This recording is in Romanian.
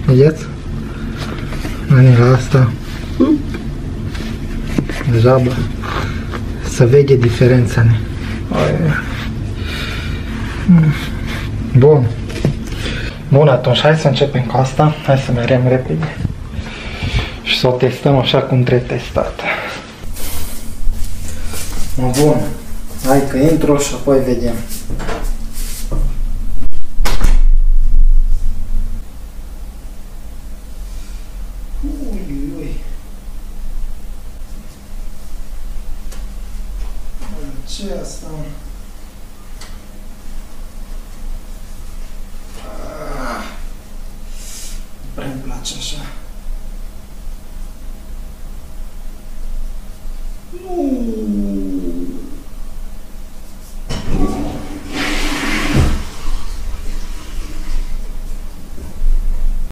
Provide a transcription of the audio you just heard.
Vedeți? La asta. Deja, bă. Se vede diferența, ne. Bun. Bun, atunci hai să începem cu asta. Hai să mergem repede. Și să o testăm așa cum trebuie testat. Bun. Hai că intru și apoi vedem. Ce asta? Nu prea îmi place așa. Nu.